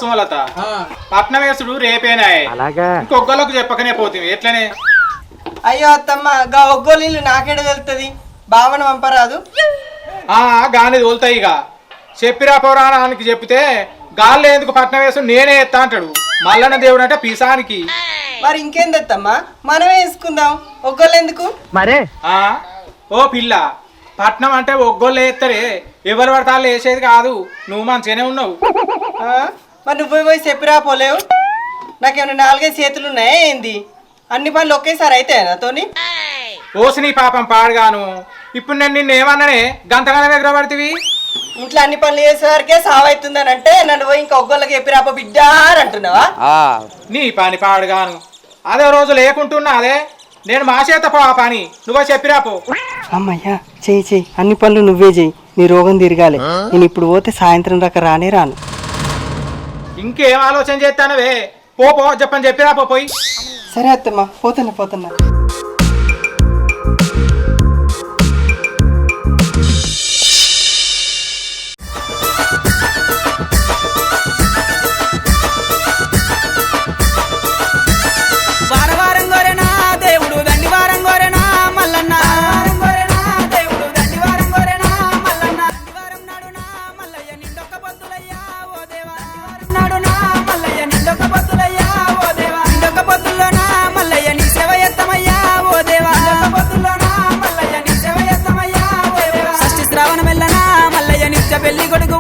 సుమలత పట్నం వేసుడు రేపేనాయే ఇంకొకళ్ళకు చెప్పకనే పోతుంది ఎట్లనే. అయ్యో అత్తమ్మ గా ఒగ్గోలీళ్ళు నాకేడ తెలుస్తుంది, భావన పంపరాదు. గాని తోలుతాయి ఇక చెప్పిరా పౌరాణానికి చెప్తే గాల్లో ఎందుకు పట్నం వేసుడు నేనే ఎత్తా అంటాడు. మల్లన్న దేవుడు అంటే పిసానికి. మరి ఇంకేం తెత్తమ్మా, మనమే వేసుకుందాం, ఒగ్గోళ్ళు ఎందుకు మరే. ఓ పిల్ల, పట్నం అంటే ఒగ్గోళ్ళు వేస్తారే, ఎవరు పడతాళ్ళు వేసేది కాదు. నువ్వు మంచిగానే ఉన్నావు. మరి నువ్వు పోయి చెప్పిరా పోలేవు. నాకేమైనా 4-5 చేతులు ఉన్నాయా ఏంది? అన్ని పనులు ఒకేసారి అయితే నాతోని. ఓసి నీ పాపం పాడుగాను. ఇప్పుడు నేను నిన్ను ఏమన్నానే గంతగానే ఎగరబడితివి. ఇంట్లో అన్ని పనులు చేసేసరికే సావైతుందని అంటే నన్ను పోయి ఇంకా ఒగ్గోళ్ళకి చెప్పిరాపో బిడ్డ అని అంటున్నావా? నీ పని పాడుగాను. అదే రోజు లేకుంటున్నా అదే నేను మా చేత పో ఆ పని నువ్వే చెప్పిరాపో. అమ్మయ్యా చెయ్యి అన్ని పనులు నువ్వే చెయ్యి, నీ రోగం తిరగాలి. నేను ఇప్పుడు పోతే సాయంత్రం దాకా రానే రాను. ఇంకేం ఆలోచన చేస్తానవే, పో పో చెప్పని చెప్పిరాపో పోయి. సరే అత్తమ్మ, పోతున్నా. పెళ్లి కొడుకు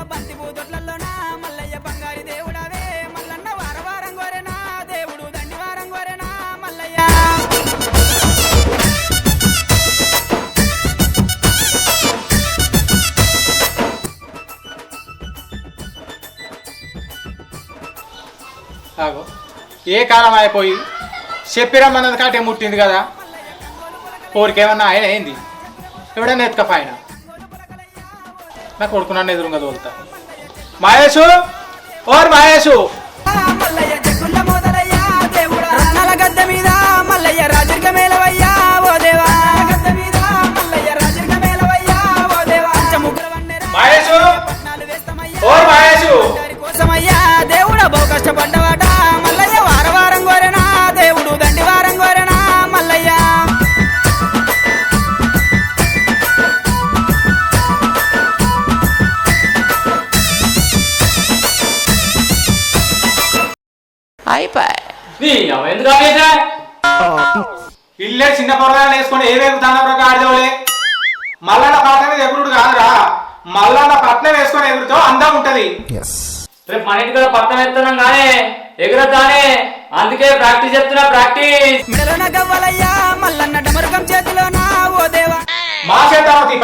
బంతి పూతొట్లలో మల్లయ్య బంగారి దేవుడవే మల్లన్న వారం గోరెనా దేవుడు దండివారం గోరెనా మల్లయ్య. ఏ కాలం అయిపోయి చెప్పిరమ్మన్నది కాటే ముట్టింది కదా. కోరికేమన్నా ఆయన ఏంది ఎవడన్నా ఎత్తుకపోయినా నా కొడుకున్నాను ఎదురుగా తోలుతా. మహేషు ఓర్ మహేషు, మల్లయ్య జగ్గుల్ల మోదలయ్య దేవుడా రత్నాల గద్దె మీద మల్లయ్య రాజరిక మేలవయ్యా ఓ దేవా. గద్దె మీద మల్లయ్య రాజరిక మేలవయ్యా ఓ దేవా. మహేషు ఓర్ మహేషు కోసమయ్యా దేవుడా బహు కష్టపడ్డవాట మల్లయ్య వారం గోరెనా దేవుడు దండివారం గోరెనా మల్లయ్య. ఇల్లే చిన్న పొరగాలు వేసుకొని ఏవేగుతానో ఆడదోలే. మల్లన్న పట్నం మీద ఎగురుడు కాదురా, మల్లన్న పట్నం వేసుకొని ఎగురుతో అందం ఉంటది. రేపు మన ఇంటి కూడా పట్నం ఎత్తున్నాం కానీ ఎగురతానే, అందుకే ప్రాక్టీస్ చెప్తున్నా ప్రాక్టీస్. మెడలోన గవ్వలయ్యా మల్లన్న డమరుకం చేతిలోనా ఓ దేవా. మా చేతి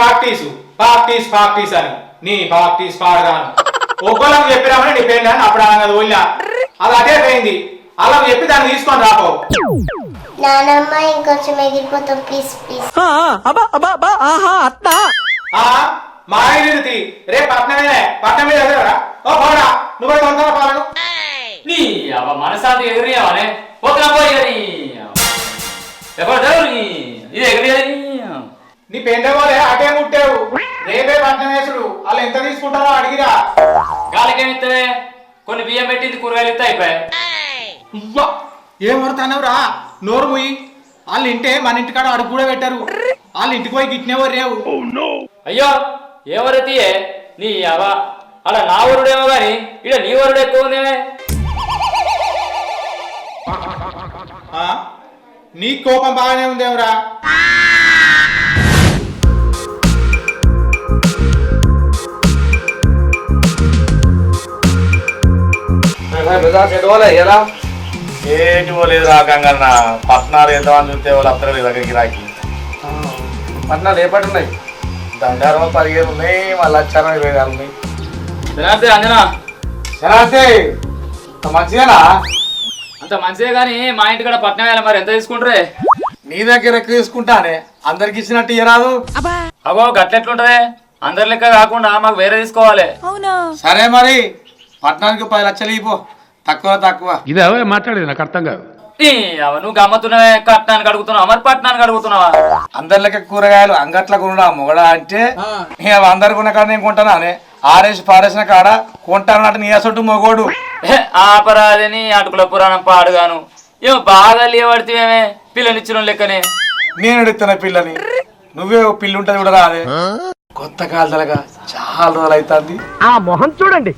ప్రాక్టీస్ అని నీ ప్రాక్టీస్ పాడగాను. ఒక్కళ్ళకి చెప్పినామని నీ పెళ్ళి అని అప్పుడు అనగా ఊళ్ళా అది అదే పోయింది. అలా చెప్పి దాన్ని తీసుకొని రాపో. నానమ్మ ఇంకొంచెం ఎగిరిపోతాం ప్లీజ్. మా ఇల్లు రేపు పట్నం మీద ఎదురా. ఓ పోడా నువ్వు తొందర పాలను. నీ అవ మనసాంతి ఎగిరియావనే పోతున్నా పోయి ఇది ఎగిరి నీ పెండగోలే అటే ముట్టావు. రేపే పట్నం వేసుడు వాళ్ళు ఎంత తీసుకుంటారో అడిగిరా. గాలికేమిస్తే కొన్ని బియ్యం పెట్టింది కూరగాయలు ఇస్తే అయిపోయాయి. ఏమవుతానవరా నోరు ముయ్యి. వాళ్ళు ఇంటే మన ఇంటికాడ అడుగు కూడా పెట్టారు. వాళ్ళు ఇంటికి పోయి గిట్టినెవరు రేవు. అయ్యో ఎవరైతే నీ అవ అలా నా ఊరుడేమో గాని ఇక్కడ నీ ఊరుడు ఎక్కువ ఉందేమే. నీ కోపం బాగానే ఉందేమరా. ఏటి పోలేదు రాకంగా పట్నాలు ఎంతమంది చూస్తే వాళ్ళు అత్తరు దగ్గరికి రాకి. పట్నాలు ఏ పట్టు ఉన్నాయి? దండారం 15 ఉన్నాయి, మళ్ళీ వచ్చారం 24 ఉన్నాయి. అంజనా మంచిదేనా? అంత మంచిదే గాని మా ఇంటి కూడా పట్నం వేయాలి, మరి ఎంత తీసుకుంటారే? నీ దగ్గర ఎక్కువ తీసుకుంటానే, అందరికి ఇచ్చినట్టు ఇయ్యరాదు. అగో గట్లెట్లుంటదే, అందరి లెక్క కాకుండా మాకు వేరే తీసుకోవాలి. సరే మరి పట్నానికి 10 లక్షలు ఇపో, తక్కువ. ఇదే మాట్లాడేది నాకు అర్థం కాదు. నువ్వు గమ్మతున్నావే, కట్నానికి అడుగుతున్నావా మరి పట్నానికి అడుగుతున్నావా? అందరి లెక్క కూరగాయలు అంగట్ల కొనుడా మొగడా అంటే అందరు కొన్న కాడ నేను కొంటానా ఆరేసి పారేసిన కాడ కొంటానట నీ అసొట్టు మొగోడు. ఆపరాదని అటుకుల పురాణం పాడుగాను ఏమో బాగా లేవడితేమే పిల్లనిచ్చిన లెక్కనే. నేను అడుగుతున్న పిల్లని, నువ్వే ఓ పిల్లి ఉంటుంది కూడా రాదే. కొత్త కాలతలగా చాలా రోజులు అవుతుంది. ఆ మొహం చూడండి,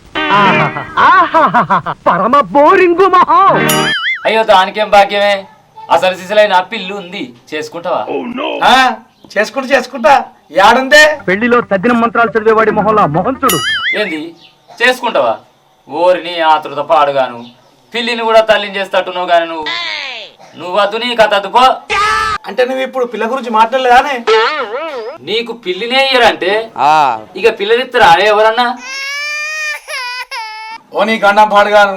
పరమ బోరింగు మొహం. అయ్యో దానికేం భాగ్యమే, అసలు సిసలైన పిల్లు ఉంది, చేసుకుంటావా? చేసుకుంటా యాడుందే. పెళ్లిలో తద్దిన మంత్రాలు చదివేవాడి మొహంలో మొహం చూడు. ఏంది చేసుకుంటావా? ఓరిని ఆతృత పాడుగాను, పిల్లిని కూడా తల్లిని చేస్తట్టున్నావు గాని నువ్వు వద్దు, నీ కథ పో. అంటే నువ్వు ఇప్పుడు పిల్ల గురించి మాట్లాడలేదానే? నీకు పిల్లినే ఇయ్యరంటే ఇక పిల్లనిస్తారా ఎవరన్నా? ఓ నీ గండం పాడుగాను,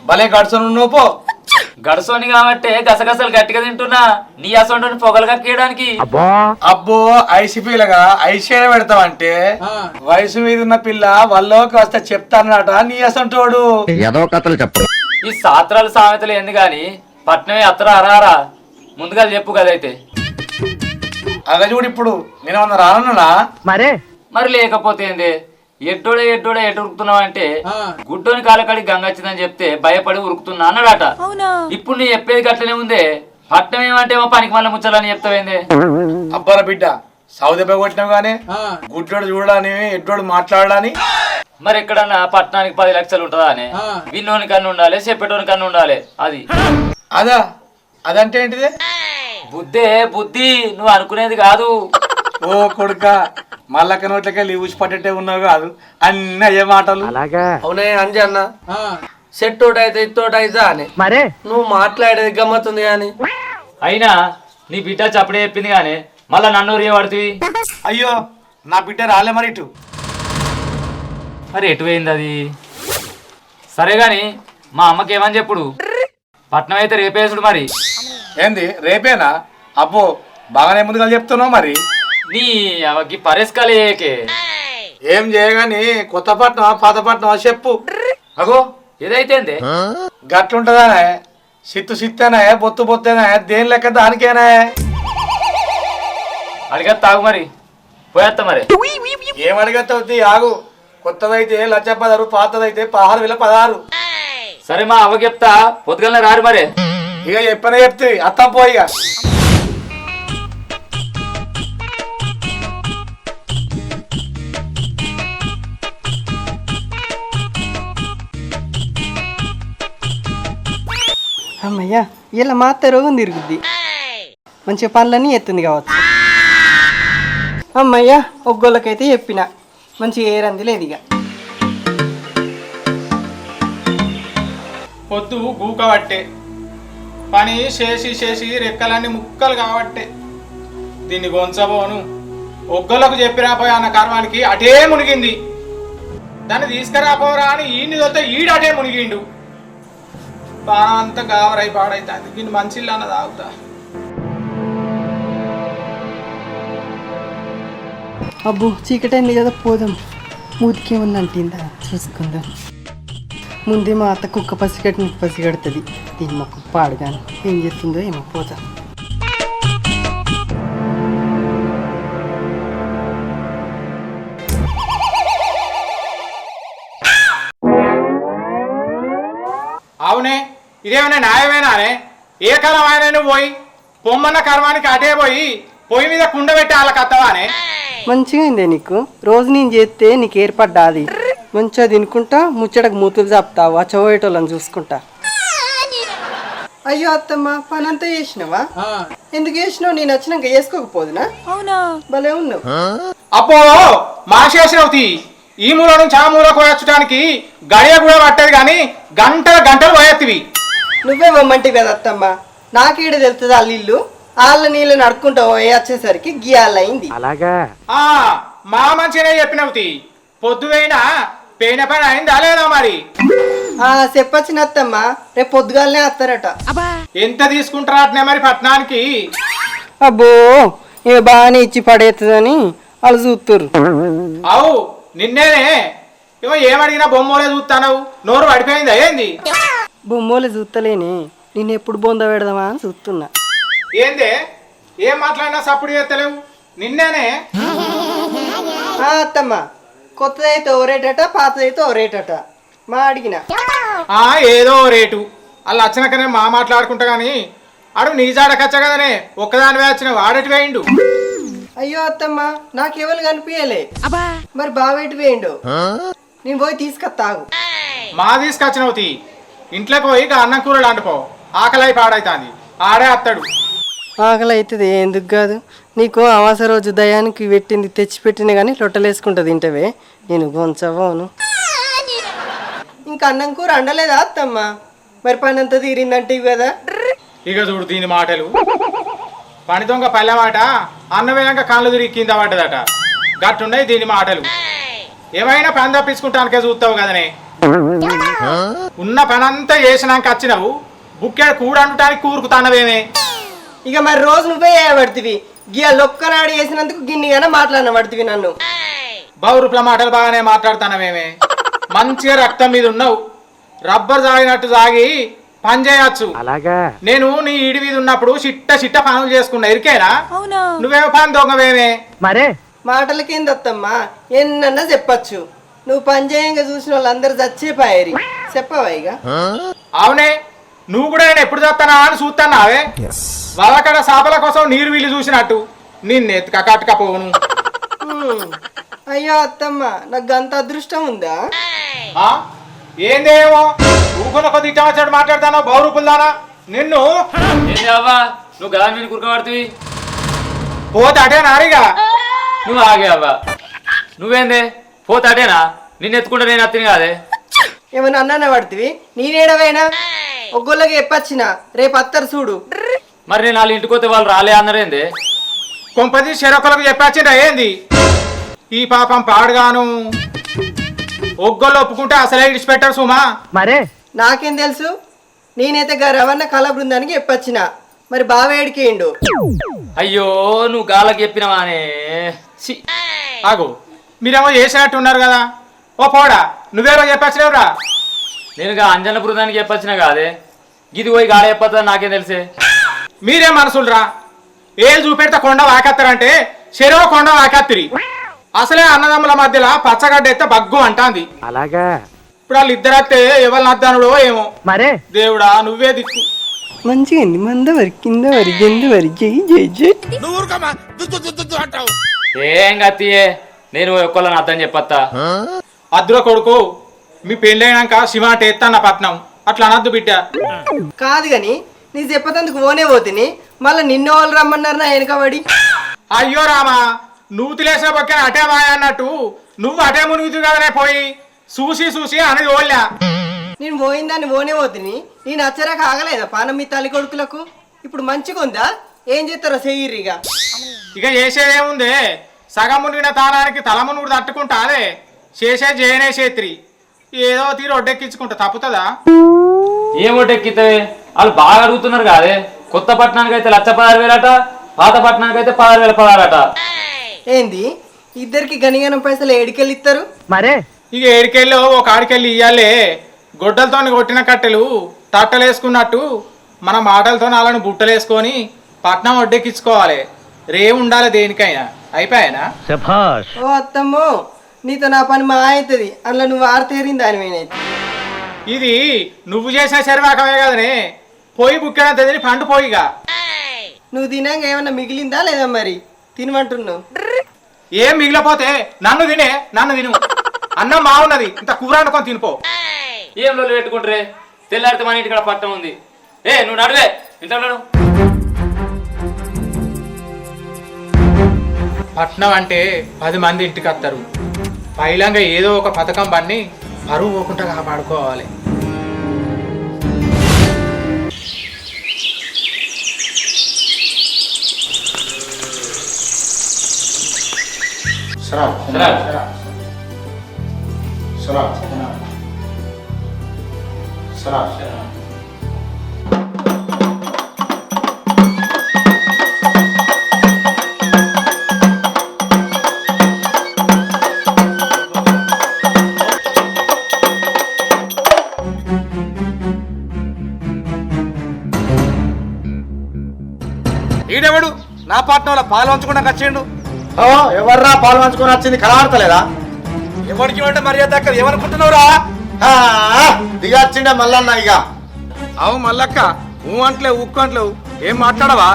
భలే గడుచును నువ్వు పో. గడసోని కాబట్టి గసగసలు గట్టిగా తింటున్నా, నీ అసొంటుని పొగలు కక్కేయడానికి. అబ్బో ఐసిపిల్లగా ఐసేన పెడతావంటే వయసు మీద ఉన్న పిల్ల వాళ్ళకి వస్తే చెప్తానట నీ అసంటోడు. ఏదో కథలు చెప్పు. ఈ సాత్రాలు సామెతలు ఎందు గాని పట్నమే అత్తరా అరారా, ముందుగా చెప్పు కదైతే. అలా చూడు, ఇప్పుడు నేనేమన్నా రానున్నా మరి లేకపోతే ఏంది? ఎడ్డోడే ఎటు ఉరుకుతున్నావు అంటే గుడ్డోని కాలకాడికి గంగ వచ్చిందని చెప్తే భయపడి ఉరుకుతున్నా అన్నాడట. ఇప్పుడు నీ చెప్పేది గట్లనే ఉందే, పట్నం ఏమంటే పనికి మళ్ళీ ముచ్చాలని చెప్తావేంది? అబ్బాల బిడ్డ సౌదెబ్బ కొట్టినావు గానీ గుడ్డోడు చూడని ఎడ్డోడు మాట్లాడని. మరి ఎక్కడన్నా పట్టణానికి 10 లక్షలు ఉంటుందా అని? విన్నోని కన్ను ఉండాలి, చెప్పేటోని కన్ను ఉండాలి. అది అదంటే ఏంటిది? బుద్ధి, నువ్వు అనుకునేది కాదు. ఓ కొడుక, మల్లక్క నోట్లకెళ్ళి ఊసి పట్టేట్టే ఉన్నావు కాదు, అన్ని అయ్యే మాటలు. అవునే అంజి అన్న, సెట్ తోట అయితే ఇతోట అయితే అని నువ్వు మాట్లాడేది గమ్మతుంది గాని. అయినా నీ బిడ్డ చప్పుడే చెప్పింది గానీ మళ్ళా నన్ను పడుతుంది. అయ్యో నా బిడ్డ రాలే మరి ఇటు. మరి ఎటు పోయింది అది? సరే గాని మా అమ్మకి ఏమని చెప్పుడు, పట్నం అయితే రేపేసుడు. మరి ఏంది రేపేనా? అబ్బో బాగానే ముందుగా చెప్తున్నావు. మరి నీ అవకి పరేసుకాలే ఏం చేయగాని కొత్త పట్నం పాత పట్నం చెప్పు. అగో ఏదైతే గట్లుంటదానే, సిత్తేనా బొత్తు బొత్తేనా, దేని లెక్క దానికేనా? అడిగా తాగు, మరి పోయేస్తా. మరి ఏం అడిగవుతుంది? ఆగు. కొత్తదైతే 1,10,000, పాతదైతే 16,016. సరే మా అవ్వకి చెప్తా, పొద్దుగలనే రారు. మరి ఇక చెప్పనే చెప్తే అత్తం పోయిగా. అమ్మయ్యా, ఇలా మా అత్త రోగం తిరుగుద్ది, మంచిగా పనులన్నీ ఎత్తుంది కావచ్చు. అమ్మయ్యా, ఒగ్గోళ్ళకైతే చెప్పిన మంచిగా ఏరంది లేదు. ఇక పొద్దు గూకబట్టే, పని చేసి రెక్కలన్నీ ముక్కలు కాబట్టే దీన్ని గొంచబోను. ఒగ్గోళ్ళకు చెప్పిరాపోయి అన్న కర్మానికి అటే మునిగింది. దాన్ని తీసుకురాపోరా అని ఈయన్ని తోతే ఈడటే మునిగిండు. బాణం అంతా గావరై పాడైతుంది. దీన్ని మంచిల్లు అన్నది ఆగుతా. అబ్బో చీకటైంది కదా, పోదాం. మూతికి ఉందంటిందా చూసుకుందాం. ముందే మా అత్త కుక్క పసిగడుతుంది. దీని మొక్క పాడుగాను ఏం చేస్తుందో ఏమో, పోదాం. అవునే, ఇదేమైనా న్యాయమేనానే? ఏ కర్మ అయినా నువ్వు పోయి పొమ్మన్న కర్మానికి అటే పోయి పొయ్యి మీద కుండ పెట్టి వాళ్ళకి అత్తవానే? మంచిగా అయిందే నీకు. రోజు నేను చేస్తే నీకు ఏర్పడ్డాది. మంచిగా తినుకుంటా ముచ్చటకు మూతులు చెప్తావు, ఆ చోయేటోళ్ళని చూసుకుంటా. అయ్యో అత్తమ్మ, పని అంతా చేసినావా? ఎందుకు చేసినావు? నేను వచ్చినాక వేసుకోకపోదునా? అవునా, భలే ఉన్నావు. అబ్బో మాసేసినవు తీ. ఈ మూల నుంచి ఆ మూలకు పోయొచ్చడానికి గడియ కూడా పట్టేది కానీ గంటలు పోయెత్తివి. నువ్వే పొమ్మంటివి కదా అత్తమ్మ, నాకీడ తెలుస్తుంది వాళ్ళ ఇల్లు. వాళ్ళ నీళ్ళు నడుకుంటా వచ్చేసరికి గియాలైంది. మా మంచిగానే చెప్పినవు తీ. పొద్దువైనా పేన పని అయిందా లేదా? మరి చెప్పొచ్చిన అత్తమ్మ, రేపు పొద్దుగాలనే వస్తారట. ఎంత తీసుకుంటారా అట్నే మరి పట్నానికి? అబ్బో ఇక బాగానే ఇచ్చి పడేస్తుందని వాళ్ళు చూస్తురు. అవు నిన్నేనే ఏమడిగినా బొమ్మలే చూస్తానవు, నోరు పడిపోయిందా ఏంది? బొమ్మలే చూస్తలేనే, నేను ఎప్పుడు బొంద పెడదామా అని చూస్తున్నా. ఏందే ఏం మాట్లాడినా సప్పుడు చేస్తలేవు? నిన్నేనే అత్తమ్మ, కొత్తదైతే ఓ రేటట పాతదైతే ఓ రేటట మా అడిగిన ఏదో రేటు వాళ్ళు వచ్చినాకనే మా మాట్లాడుకుంటా కానీ అడు నీ జాడకచ్చ కదనే ఒక్కదాని వచ్చిన వాడటి వేయిండు. అయ్యో అత్తమ్మ నాకెవరు కనిపించలే మరి బావేటి వేయండు నేను పోయి తీసుకొస్తాగు. మా తీసుకొచ్చినవు తీ ఇంట్లోకి పోయి ఇక అన్నం కూరలు అంటుకో ఆకలి పాడైతుంది ఆడే అత్తాడు. ఆకలి అవుతుంది ఎందుకు కాదు నీకు అమాస రోజు దయానికి పెట్టింది తెచ్చిపెట్టిన కానీ లొట్టలేసుకుంటుంది తింటవే నేను గొంచవను. ఇంకా అన్నం కూర అండలేదా అత్తమ్మ మరి పని అంతా తీరిందంటే కదా. ఇక చూడు దీని మాటలు పని దొంగ పల్లె మాట అన్నమేయంగా కళ్ళు తిరిగి కింద పడ్డదట గట్టున్నాయి దీని మాటలు. ఏమైనా పని తప్పించుకుంటానికే చూస్తావు కదనే ఉన్న పని అంతా చేసినాక వచ్చినావు బుక్కెడు కూడ అండటానికి కూరుకుతానవేమే. ఇక మరి రోజు నువ్వే చేయబడుతుంది ఒక్కనాడు చేసినందుకు గిన్నిగానే మాట్లాడిన పడుతుంది నన్ను. బౌరుపుల మాటలు బాగానే మాట్లాడుతానవేమే మంచిగా రక్తం మీద ఉన్నావు రబ్బర్ సాగినట్టు సాగి పని చేయచ్చు. అలాగా నేను నీ ఈడి మీద ఉన్నప్పుడు చిట్ట పనులు చేసుకున్నా ఇరికేనా నువ్వేమో పని దొంగవేమే. మరే మాటలకేందత్తమ్మా ఎన్నన్నా చెప్పచ్చు నువ్వు పని చేయంగా చూసిన వాళ్ళందరూ చచ్చిపోయారు చెప్పవా ఇక. అవునే నువ్వు కూడా నేను ఎప్పుడు చేస్తానా అని చూస్తానావే వాళ్ళకడ సాపల కోసం నీరు వీళ్ళు చూసినట్టు నిన్ను ఎత్తుక కట్టుకపోను. అయ్యో అత్తమ్మ నాకు గంత అదృష్టం ఉందా. ఏందేమో ఊకున్న కొద్ది ఇట్టం వచ్చాడు మాట్లాడతాను బౌరూపులదానా నిన్ను ఏంది అవ్వా నువ్వు గదా మీద కురకబడుతుంది పోతే అటే నారిగా. నువ్వు ఆగే అవ్వా నువ్వేందే పోతాడేనా నిన్ను ఎత్తుకుంటే నేను అత్తిని కాదే. ఏమన్నా అన్నానే పడుతుంది నేనేడవైనా ఒగ్గోళ్ళకి చెప్పొచ్చిన రేపు అత్తరు చూడు. మరి నేను వాళ్ళ ఇంటికి పోతే వాళ్ళు రాలే అన్నారేందే. కొంపది చెరొకలకు చెప్పాచిండ్రా ఏంది ఈ పాపం పాడుగాను ఒగ్గోళ్ళు ఒప్పుకుంటే అసలే ఇడిచిపెట్టారు సుమా. మరే నాకేం తెలుసు నేనైతే రవణ కళ బృందానికి చెప్పొచ్చిన మరి బావేడికేయండు. అయ్యో నువ్వు గాలకు చెప్పినవానే. ఆగు మీరేమో చేసినట్టు ఉన్నారు కదా ఓ పోడా నువ్వేమో చెప్పచ్చినవురా. నేను అంజన బృందానికి చెప్పొచ్చినా కాదే ఇది పోయి గాడ చెప్పొద్దా నాకేం తెలిసే. మీరేం మనసులరా ఏళ్ళు చూపెడితే కొండ వాకెత్తారంటే చెరువు కొండ వాకెత్తిరి అసలే అన్నదమ్ముల మధ్యలో పచ్చగడ్డ ఎత్తే బగ్గు అంటాంది. అలాగా ఇప్పుడు వాళ్ళు ఇద్దరత్తే ఎవరు నద్దానుడో ఏమో మరే దేవుడా నువ్వే దిక్కు. మంచిగా మంద వరి కింద వరి గింద వరి జై జై జై. ఏం గతియే నేను ఒక్కళ్ళని అర్థం చెప్పత్తా. అద్దుల కొడుకు మీ పెళ్ళైనాక శివ అంటే ఎత్తాన్న పట్నం అట్లా అనద్దు బిడ్డ. కాదు గాని నీ చెప్పతందుకు ఓనే పోతిని మళ్ళీ నిన్న వాళ్ళు రమ్మన్నారు నా వెనకబడి. అయ్యో రామా నువ్వు తిలేసిన పక్కన అటే మాయ అన్నట్టు నువ్వు అటే మునుగుతు కదనే పోయి చూసి అనేది ఓళ్ళా. నేను పోయిందాన్ని ఓనే పోతిని నేను అచ్చరాక ఆగలేదా పానం మీ తల్లి కొడుకులకు. ఇప్పుడు మంచిగా ఉందా ఏం చేస్తారో చెయ్యిర్రిగా. ఇక చేసేదేముందే సగం మునిగిన తానానికి తల మునుగుడు తట్టుకుంటా అదే చేసేది చేయనే చేత్రి ఏదో తీరు ఒడ్డెక్కించుకుంటా తప్పుతుందా. ఏం ఒడ్డెక్కితే వాళ్ళు బాగా అడుగుతున్నారు కాదే. కొత్త పట్టణానికి అయితే 1,16,000 అట పాత పట్టణానికి అయితే 16,016 అట. ఏంది ఇద్దరికి గనిగనం పైసలు ఏడికెళ్ళి ఇస్తారు మరే ఇక ఏడికెళ్ళి ఒక ఆడికెళ్ళి ఇయ్యాలే గొడ్డలతో కొట్టిన కట్టెలు తట్టలేసుకున్నట్టు మన మాటలతో వాళ్ళను బుట్టలేసుకొని పట్నం ఒడ్డెక్కించుకోవాలి రేవు ఉండాలి దేనికైనా అయిపోయానా. ఓ అత్తమ్మో నీతో నా పని మా అవుతుంది అందులో నువ్వు ఆరితేరింది దానివైనైతే. ఇది నువ్వు చేసిన శరీరాకమే కదనే పోయి బుక్కెడంత తిని పండు పోయిగా. నువ్వు తినాక ఏమన్నా మిగిలిందా లేదా మరి తినమంటున్నావు. ఏం మిగిలిపోతే నన్ను తిను అన్నం మా ఉన్నది ఇంత కూర అనుకొని తినిపో. ఏం రోజులు పెట్టుకుంటారే తెల్లారితే మన ఇంటికాడ పట్టణం ఉంది. నువ్వు నడువే ఇంట్లో. పట్నం అంటే 10 మంది ఇంటికి వస్తారు పైలంగా ఏదో ఒక పథకం పన్ని పరువు పోకుండా కాపాడుకోవాలి. ఈడెవడు నా పట్నంలో పాలు పంచుకుండా వచ్చిండు. ఎవర్రా పాలు పంచుకొని వచ్చింది కనబడతలేదా. ఎవరికి అంటే మర్యాద దక్కదు ఏమనుకుంటున్నావురా దిగచ్చిండ మల్లన్న ఇక అవు మల్లక్క అంటలేవు ఉక్కు అంటలేవు ఏం మాట్లాడవా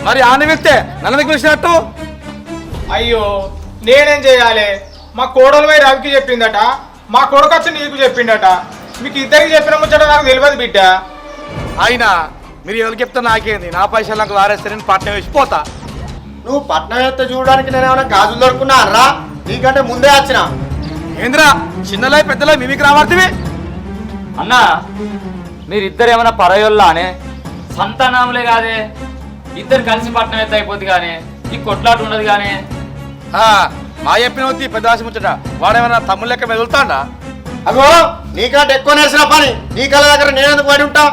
మరి ఆన వెళ్తే నన్ను కూర్చున్నట్టు అయ్యో నేనేం చేయాలి మా కోడలు పోయి రవికి చెప్పిందట మా కొడుకు వచ్చి నీకు చెప్పిండట మీకు ఇద్దరికి చెప్పిన ముచ్చట నాకు తెలియదు బిడ్డ. అయినా మీరు ఎవరికి చెప్తా నాకేంది నా పైసలు నాకు వారేస్తే నేను పట్నం వేసిపోతా. నువ్వు పట్నం ఎత్త చూడడానికి నేను ఏమైనా గాజులు దొరుకున్నా రా నీకంటే ముందే వచ్చిన ఏంద్రా చిన్నలై పెద్దలై మీకు రావాల్సివి అన్నా మీరిద్దరు ఏమైనా పరయోళ్ళ అనే సంతానములే కాదే ఇద్దరు కలిసి పట్టణం ఎత్త అయిపోద్ది కానీ ఈ కొట్లాట ఉండదు కానీ. మా చెప్పిన పెద్ద ఆశ ముచ్చట వాడేమైనా తమ్ముళ్ళ లెక్క మెదులుతాడా? అగో నీకంటే ఎక్కువ నేసిన పని నీ కళ్ళ దగ్గర నేనెందుకు పడి ఉంటా?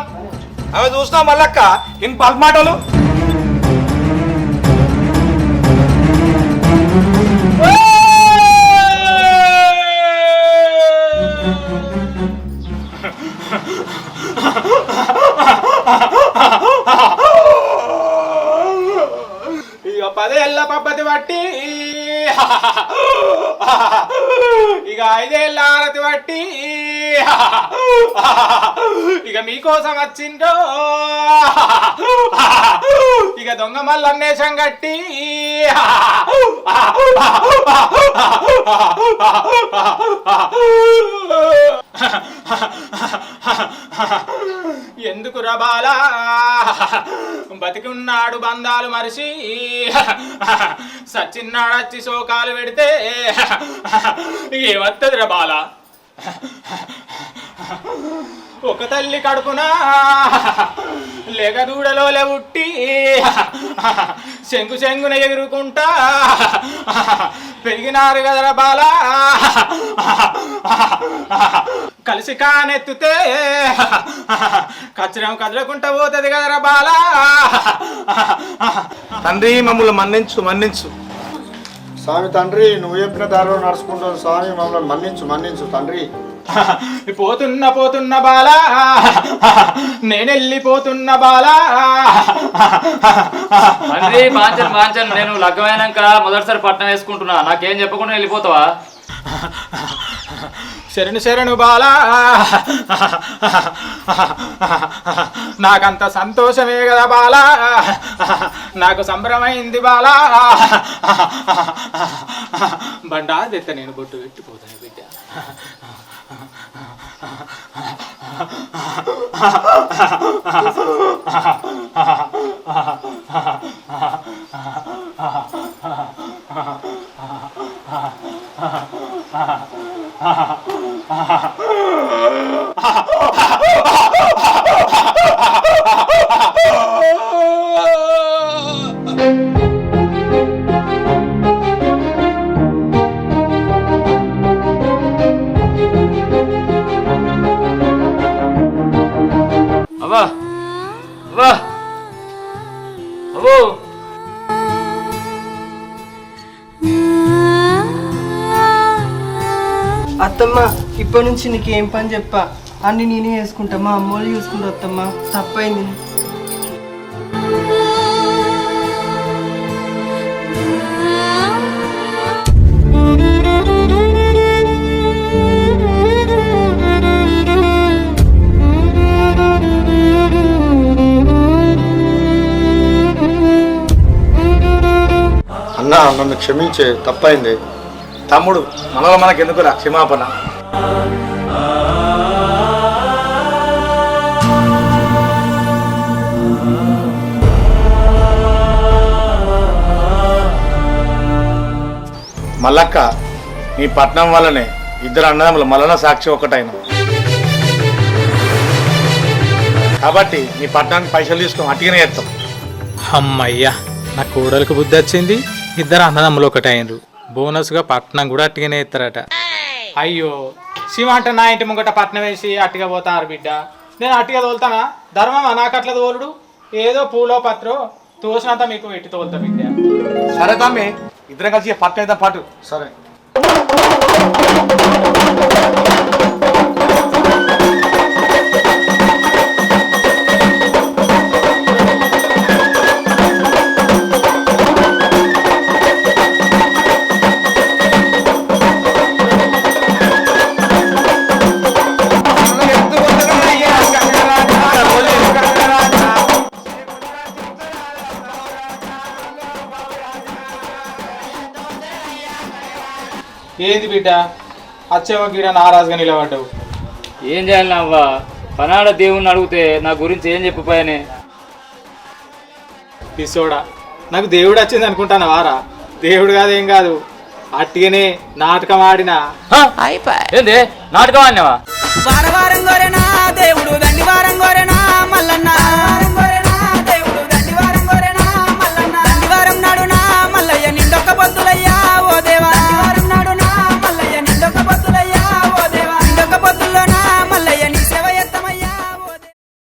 అవి చూసినావు మల్లక్క ఇన్ పల్పు మాటలు. ఇక 10 ఏళ్ళ పద్ధతి బట్టి ఇక 5 ఏళ్ళ ఆరతి బట్టి ఇక మీకోసం వచ్చిందో ఇక దొంగ మల్లన్నేషం కట్టి ఎందుకు రబాలా బతికి ఉన్నాడు బంధాలు మరిచి సచ్చిన్నాడచ్చి శోకాలు పెడితే ఏమత్తది రబాలా? ఒక తల్లి కడుపున లెగదూడలో ఉట్టి శంకు శంగున ఎగురుకుంటా పెరిగినారు కదరా బాలా. కలిసి కానెత్తుతే కచ్చరం కదలకుంటా పోతుంది కదరా బాలా. తండ్రి మమ్మల్ని మన్నించు మన్నించు స్వామి తండ్రి నువ్వు చెప్పిన దారిలో నడుచుకుంటావు స్వామి మమ్మల్ని మన్నించు మన్నించు తండ్రి. పోతున్న బాలా నేనెళ్ళిపోతున్న బాలా. తండ్రి బాంచన్ నేను లగ్గమైనాక మొదటిసారి పట్టణం వేసుకుంటున్నా నాకేం చెప్పకుండా వెళ్ళిపోతావా? శరణు బాలా నాకంత సంతోషమే కదా బాలా, నాకు సంబరమైంది బాలా. బండా తెత్త నేను బొట్టు పెట్టిపోతాను బిడ్డ. అవ్వా అవ్వా అవ్వో అత్తమ్మ ఇప్పటి నుంచి నీకేం పని చెప్పా అన్ని నేనే చేసుకుంటా, మా అమ్మోళ్ళు చూసుకుంటా. అత్తమ్మ తప్పైంది. అన్నా నన్ను క్షమించే తప్పైంది. తమ్ముడు మనలో మనకెందుకురా క్షమాపణ. మల్లక్క నీ పట్నం వల్లనే ఇద్దరు అన్నదమ్ములు మల్లన సాక్షి ఒకటైన కాబట్టి నీ పట్నానికి పైసలు తీసుకొని అట్టిగానే చేస్తాం. అమ్మయ్యా నా కోడలకు బుద్ధి వచ్చింది. ఇద్దరు అన్నదమ్ములు ఒకటి అయినరు. బోనస్గా పట్నం కూడా అట్టిగానే ఇస్తారట. అయ్యో శివ అంటే నా ఇంటి ముంగట పట్నం వేసి అట్టిగా పోతారు బిడ్డ. నేను అట్టిగా తోలుతానా? ధర్మమా నాకు అట్లా తోలుడు? ఏదో పూలో పత్రో తోసినంత మీకు పెట్టి తోలుతా బిడ్డ. సరే తమ్మి ఇద్దరం కలిసి పట్నం వేద్దాం పాటు. సరే ఏంది బిడ్డ అచ్చేమో గీడ నారాజుగా నిలబడ్డావు? ఏం చేయాలి అవ్వా? పనాడ దేవుణ్ణి అడిగితే నా గురించి ఏం చెప్పిపోయానే? పిసోడా, నాకు దేవుడు వచ్చింది అనుకుంటాను వారా? దేవుడు కాదేం కాదు, అట్టిగానే నాటకం ఆడినా. ఏంది నాటకం ఆడినావా? వారం వారం గోరె